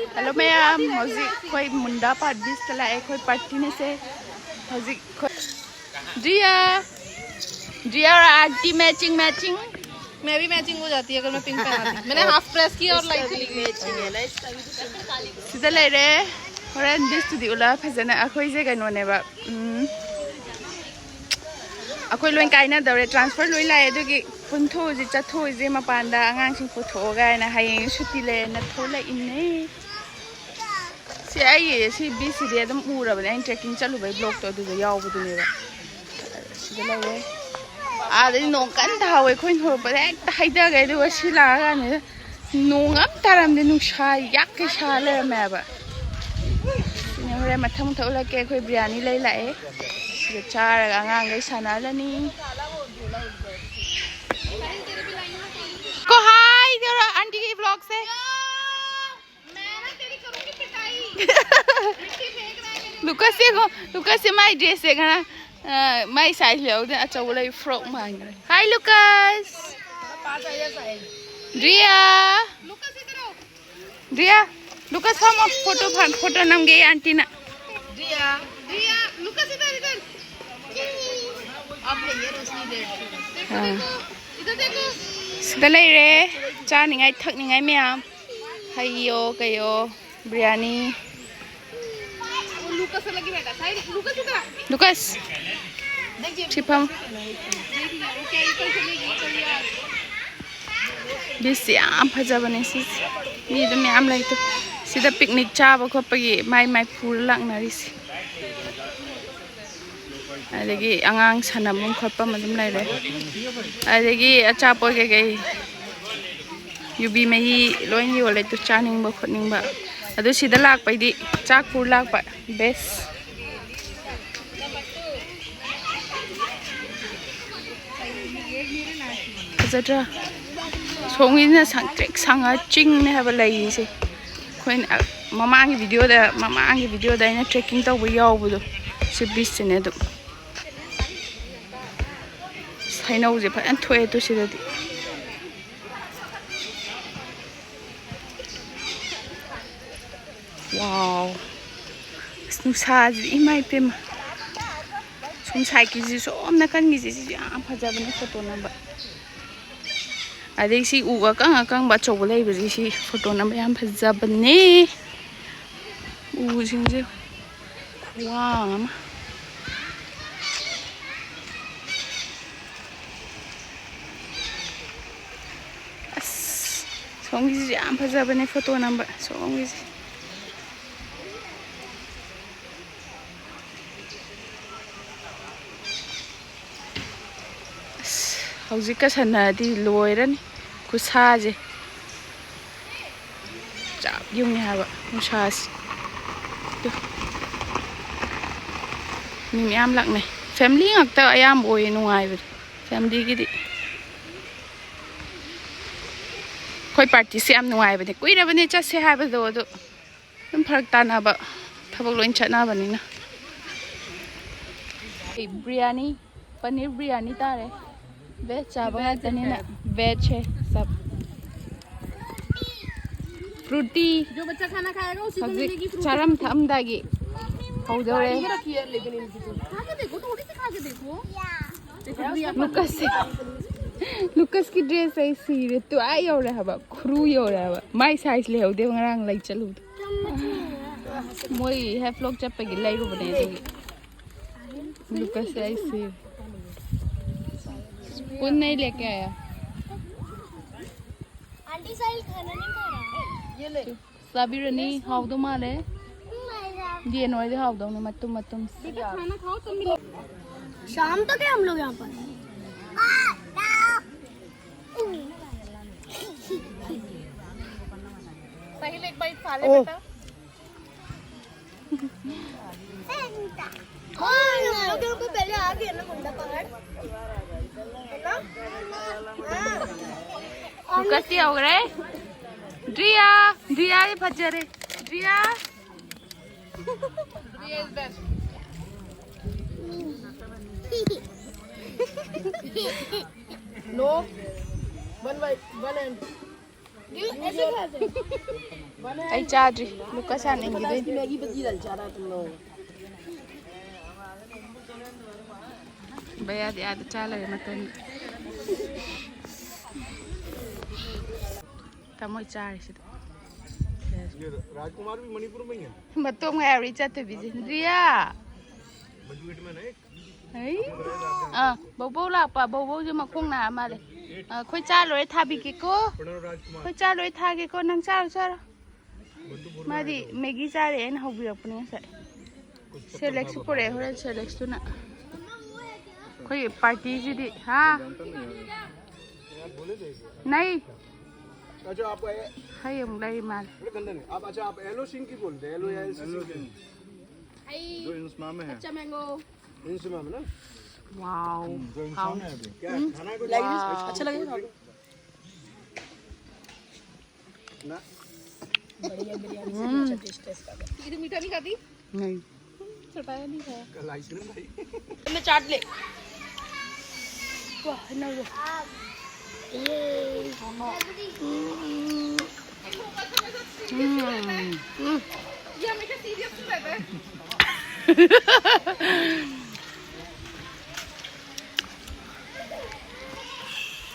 Hello ma'am हौजी कोई मुंडा पाट बीस तला एक कोई पार्टी ने से हौजी जिया जिया और आंटी मैचिंग मैचिंग मैं भी मैचिंग हो जाती है अगर मैं पिंक पहनाती। मैंने हाफ प्रेस किया और लाइट सीधा ले रहे होरेन दिस टू दी उला फजना अखोई जे कइनो नेबा अखोई लोइन काइनादवरे ट्रांसफर लोइ लाए दुगी पुंथो जे चथो जे मपानदा आंगांसिंग पुथो गायना हायें सुटी ले न थोला इन्ने सी आई सी बीसी दे दम उरबने इन ट्रेकिंग चलुबै ब्लॉक तो दुगा यावबुदुनेबा सीधा ले आदि नों कन थावे खोइन होरबा हेक्ट हाइदागे दुगा सिलागाने नों अब तारामदे नुसा याके साले मेबा सिने होरे मथम थौला के खोइ बिरयानी लै लाए सिदा चारगा आंगांगै सानालनी को हाय तेरा आंटी के ब्लॉग से मैं ना तेरी करूंगी पिटाई मिट्टी फेंक रहा है लुकास से माय ड्रेस है ना माय साइज ले उधर अच्छा वाला फ्रॉक मांग रहा है हाय लुकास रिया रिया लुकास हम फोटो नाम गए आंटी ना रिया रिया लुकास इधर अब ले ये रोशनी दे इधर देखो सीधा ले रे चानिंगाई थकनिंगाई मैम हाइयो कयो बिरयानी लुकास से लगी बेटा साइड लुकास इधर लुकास छिपम बिस याम फजबने सी मी दम याम लाइतो सीधा पिकनिक चाबा खोपगी माई फूल लांगनारिसी अदगी आंगांग सानबम खोपा मदम लाइरे अदगी अचापो के युबी मही लोइन योले तो चानिंग बा खोनिंग बा अदु सीधा लाकपैदी चाक पूर लाकपा बेस फजद्रा सोंगिना सांट्रेक सांगा चिंग ने हबा लैसे खोइन ममांगी वीडियो दा इना ट्रेकिंग तौबा यावबदो से बीच ने दु साइनौजे फन थोए तो सिददी वाव नुसाजी इमाई पेम सोम साइकिजी सोम नकनगी जी याम फजबने फोटो नंबर अदे सी उगा कंग बचौब लेबजी सी फोटो नंबर याम फजबने उजिंजे खुवाम सोंगिजी याम फजबने फोटो नंबर सोंगिजी हौजिका सन्नादी लोइरनी खुसाजे चाप युंग हाबा नुसासी मी याम लाकने family ngakta ayam oy nungai family gidi khoi party se am nungai bane kuira bane cha se ha ba do do dum pharak ta na ba thabak loin chana bani na biryani paneer biryani tare veg chaba tani na veg है सब Frooti जो बच्चा खाना खाएगा उसी को मिलेगी Frooti चरम थम दागी हौदौरे खा के देखो थोड़ी सी खा के देखो लुकास की ड्रेस है सीरे तो आई हो रहा है क्रू हो रहा है माई साइज ले होदे ngarang lai chalu moi have vlog chapagi lai ru bane Lucas ऐसे कौन नहीं लेके आया आंटी साइल खाना नहीं खा रहा ये ले साबिरनी हाउ दो माले ये नोई दे हाउ दो ने मतुम खाना खाओ तुम भी शाम तक है हम लोग यहाँ पर पहले एक बाइट खा ले बेटा लोगों को पहले आ गया ना मुंडा पहाड़ लुकास की हो रहा है ड्रिया ये फजरे ड्रिया is best no one and ऐसे खाते हैं। आई चाद्री लुका चानेंगे मैगी बजी डाल जा रहा तुम लोग भैया याद चाल है मतलब तमोई चार से राजकुमार भी मणिपुर में ही है मतों में एवरी चाहते भी जिंद्रिया बजूट में नहीं बबो लापा बबो जो मखों ना माले कोई चाल रे था भी के को राजकुमार कोई चाल रे था के को नंग चाल चाल मादी मैगी चाल रे ना हो भी अपने से सेलेक्ट पड़े हो रहे सेलेक्ट तो ना कोई पार्टी जी दी हाँ नहीं अच्छा आप है हम लाइ माल आप अच्छा आप एलो सिंह की बोलते हैं एलो या जो इंस्मा में है अच्छा मैंगो इंस्मा में ना वाओ जो इंस्मा में है क्या खाना कुछ अच्छा लगेगा ना बढ़िया बिरयानी से अच्छा टेस्ट है इसका इधर मीठा नहीं खाती नहीं चटाया नहीं खाया कल आइसक्रीम भाई मैं चाट ले वाह ना वो ये हमेशा सीरियस रहता है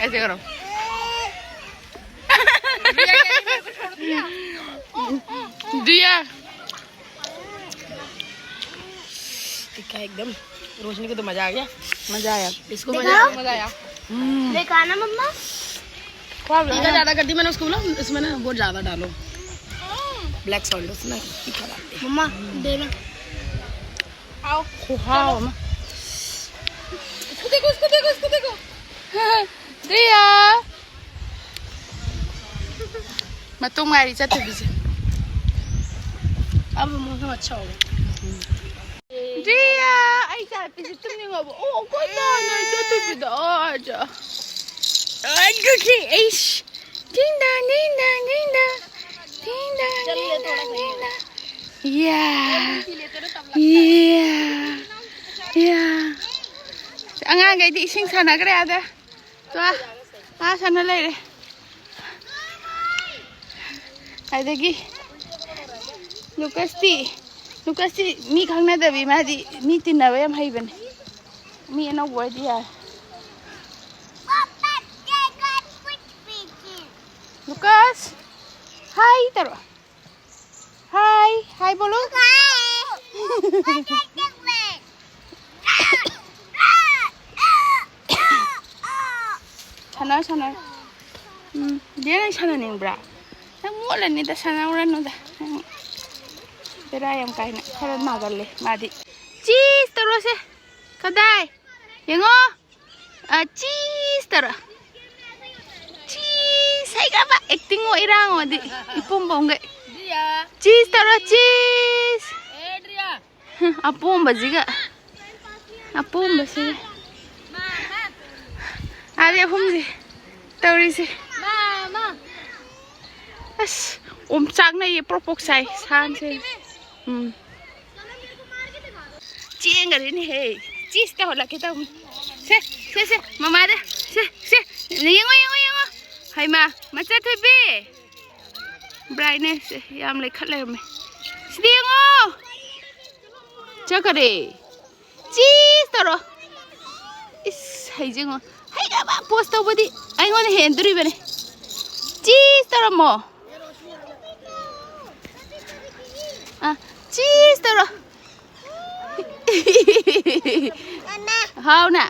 ऐसे करो दिया टिक्का एकदम रोशनी को तो मजा आ गया मजा आया इसको मजा आया देखा ना मम्मा टीका ज्यादा कर दी मैंने उसको बोला इसमें ना बहुत ज्यादा डालो ब्लैक सॉल्ट उसमें तीखा डाल दे मम्मा देना आओ हाँ इसको देखो इसको देखो इसको देखो दिया मैं तुम्हारी चाहते भी अब मौसम अच्छा होगा दिया आई चाहते भी तुमने वो ओ कोई ना नहीं चाहते भी तो आजा आई गुडी इश टिंडा टिंडा टिंडा टिंडा टिंडा या या angang cái đi sinh sản cái này đấy, toa, sản nó lấy đấy, cái đấy gì, Lucas mi khang na đấy mà đi mi tin nào em hay bên, mi nó vui đi à, Lucas, hi taro, hi bolo. Sana. Dia nak sana ni bra. Nak mula ni dah sana orang nu dah. Tera yang kain nak kalau magar le, madi. Cheese terus eh, kadai. Yengo, cheese terus. Cheese, saya kapa acting o irang o di ipum bongga. Cheese terus cheese. Apum baziga. Apum baziga. Ada hum sih, tahu sih. Mama. As, cak na ye propok say, san sih. Cieng gak ini hey, cheese tahu lah kita. Se, mama ada, se, yengo. Hai ma, macam tu be. Brightness, yang lek kat leh me. Sedih yengo. Cakap deh, cheese tahu. Is, hai jengo. Hai apa post tahu bodi? Ayo ni henduri bene. Cheese taruh mo. Cheese taruh. Hao na.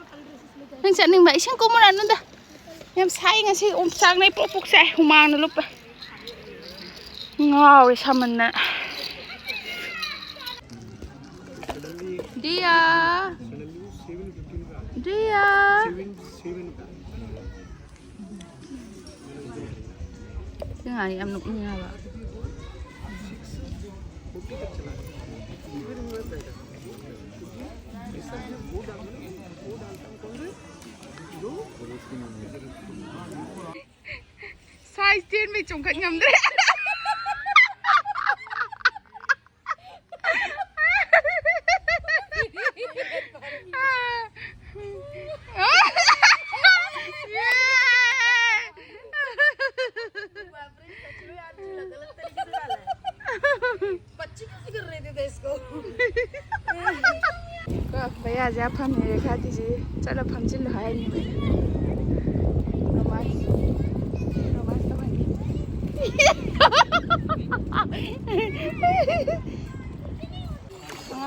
Nang sa ning baik sing kumuran nunda. Yang say nga si sang na ipopok sa humang na lupa. Ngaw saman na. Dia. Cái này em nụng nha bạn. Sai tiên bị trùng cạnh ngầm đấy. भैया जा फम ने रेखा दीजिए चलो फम चिल्लो है नहीं मैं romance romance तो है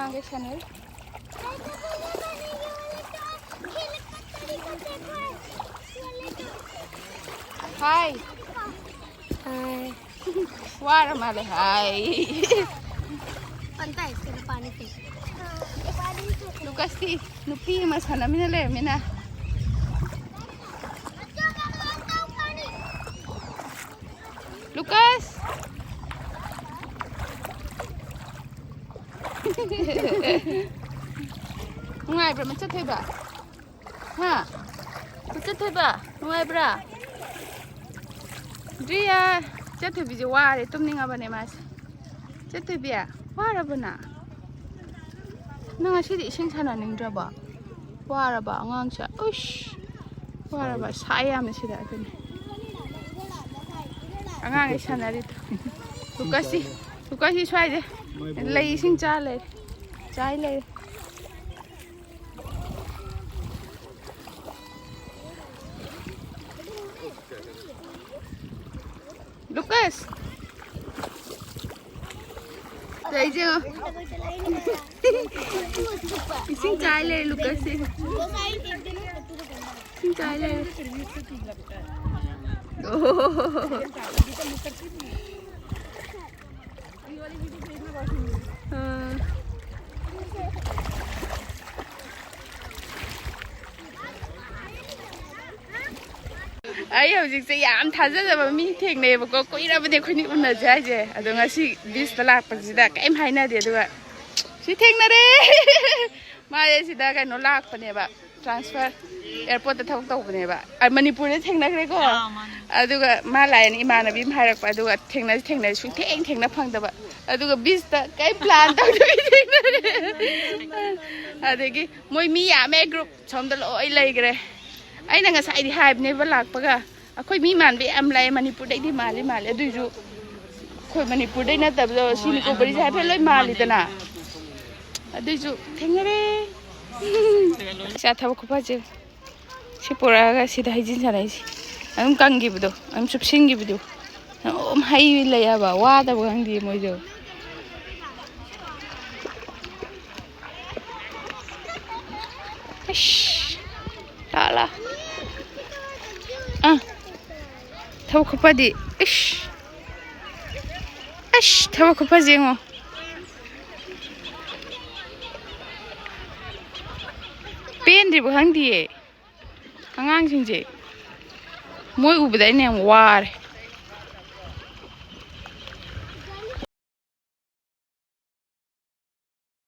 आगे चैनल हाय हाय वार माले हाय पंता है इसके पानी पे Lucas ti nupi mas hanamina le mina Lucas ngai bra machat thoi ba ha machat thoi ba ngai bra dia chat thoi bi je wa re tumninga ba ne mas chat thoi bia wa ra bana nang asi di sing sana ning draba wara ba ngang cha ush wara ba saya me sida kun angang ai sana ri Lucas swai de lei sing cha le chai le Lucas Dậy chưa? Xin trái lên Lucas đi. Xin trái lên. Ai hꯧꯖꯤꯛꯁꯦ ꯌꯥꯝ ꯊꯥꯖꯗꯕ ꯃꯤ ꯊꯦꯡꯅꯩꯕꯀꯣ ꯀꯨꯏꯔꯕꯅꯦ ꯑꯩꯈꯣꯏꯅꯤ ꯎꯅꯁꯦ ꯍꯥꯏꯁꯦ ꯑꯗꯣ ꯉꯁꯤ ꯕꯤꯆꯇ ꯂꯥꯛꯄꯁꯤꯗ ꯀꯩꯝ ꯍꯥꯏꯅꯗꯦ ꯑꯗꯨꯒ ꯁꯤ ꯊꯦꯡꯅꯔꯦ ꯃꯥꯁꯦ ꯁꯤꯗ ꯀꯩꯅꯣ ꯂꯥꯛꯄꯅꯦꯕ ꯇ꯭ꯔꯥꯟꯁꯐꯔ ꯑꯦꯌꯔꯄꯣꯔꯠꯇ ꯊꯕꯛ ꯇꯧꯕꯅꯦꯕ ꯃꯅꯤꯄꯨꯔꯗ ꯊꯦꯡꯅꯈ꯭ꯔꯦꯀꯣ ꯑꯗꯨꯒ ꯃꯥ ꯂꯥꯛꯑꯦꯅ ꯏꯃꯥꯟꯅꯕꯤ ꯑꯃ ꯍꯥꯏꯔꯛꯄ ꯑꯗꯨꯒ ꯊꯦꯡꯅꯁꯤ ꯁꯨꯡꯊꯦꯡ ꯐꯪꯗꯕ ꯑꯗꯨꯒ ꯕꯤꯆꯇ ꯀꯩꯝ ꯄ꯭ꯂꯥꯟ ꯇꯧꯗꯕꯤ ꯊꯦꯡꯅꯔꯦ ꯑꯗꯒꯤ ꯃꯣꯏ ꯃꯤ ꯌꯥꯝꯃꯦ ꯒ꯭ꯔꯨꯞ ꯁꯣꯝꯗ ꯂꯣꯏ ꯂꯩꯈ꯭ꯔꯦ ꯑꯩꯅ ꯉꯁꯥꯏꯗꯤ ꯍꯥꯏꯕꯅꯦꯕ ꯂꯥꯛꯄꯒ ꯑꯩꯈꯣꯏ ꯃꯤ ꯃꯥꯟꯕ ꯌꯥꯝ ꯂꯥꯛꯑꯦ ꯃꯅꯤꯄꯨꯔꯗꯩꯗꯤ ꯃꯥꯜꯂꯤ ꯑꯗꯨꯏꯁꯨ ꯑꯩꯈꯣꯏ ꯃꯅꯤꯄꯨꯔꯗꯩ ꯅꯠꯇꯕꯗꯣ ꯁꯤ ꯅꯤꯀꯣꯕꯔꯤꯁꯦ ꯍꯥꯏꯐꯦꯠ ꯂꯣꯏ ꯃꯥꯜꯂꯤꯗꯅ ꯑꯗꯨꯏꯁꯨ ꯊꯦꯡꯅꯔꯦ ꯏꯆꯥ ꯊꯕꯛ ꯈꯨꯐꯁꯦ ꯁꯤ ꯄꯨꯔꯛꯑꯒ ꯁꯤꯗ ꯍꯩꯖꯤꯟ ꯁꯥꯟꯅꯩꯁꯤ ꯑꯗꯨꯝ ꯀꯪꯈꯤꯕꯗꯣ ꯑꯗꯨꯝ ꯆꯨꯞꯁꯤꯟꯈꯤꯕꯗꯣ ꯑꯗꯨꯝ ꯍꯩ ꯂꯩꯌꯦꯕ ꯋꯥꯗꯕ ꯈꯪꯗꯦ ꯃꯣꯏꯗꯣ ꯂꯥꯊꯕꯛ ꯈꯨꯐꯗꯤꯊꯕꯛ ꯈꯨꯐꯁꯦ ꯌꯦꯡꯉꯣ ꯄꯦꯟꯗ꯭ꯔꯤꯕ ꯈꯪꯗꯤꯌꯦ ꯑꯉꯥꯡꯁꯤꯡꯁꯦ ꯃꯣꯏ ꯎꯕꯗ ꯑꯩꯅ ꯌꯥꯝ ꯋꯥꯔꯦ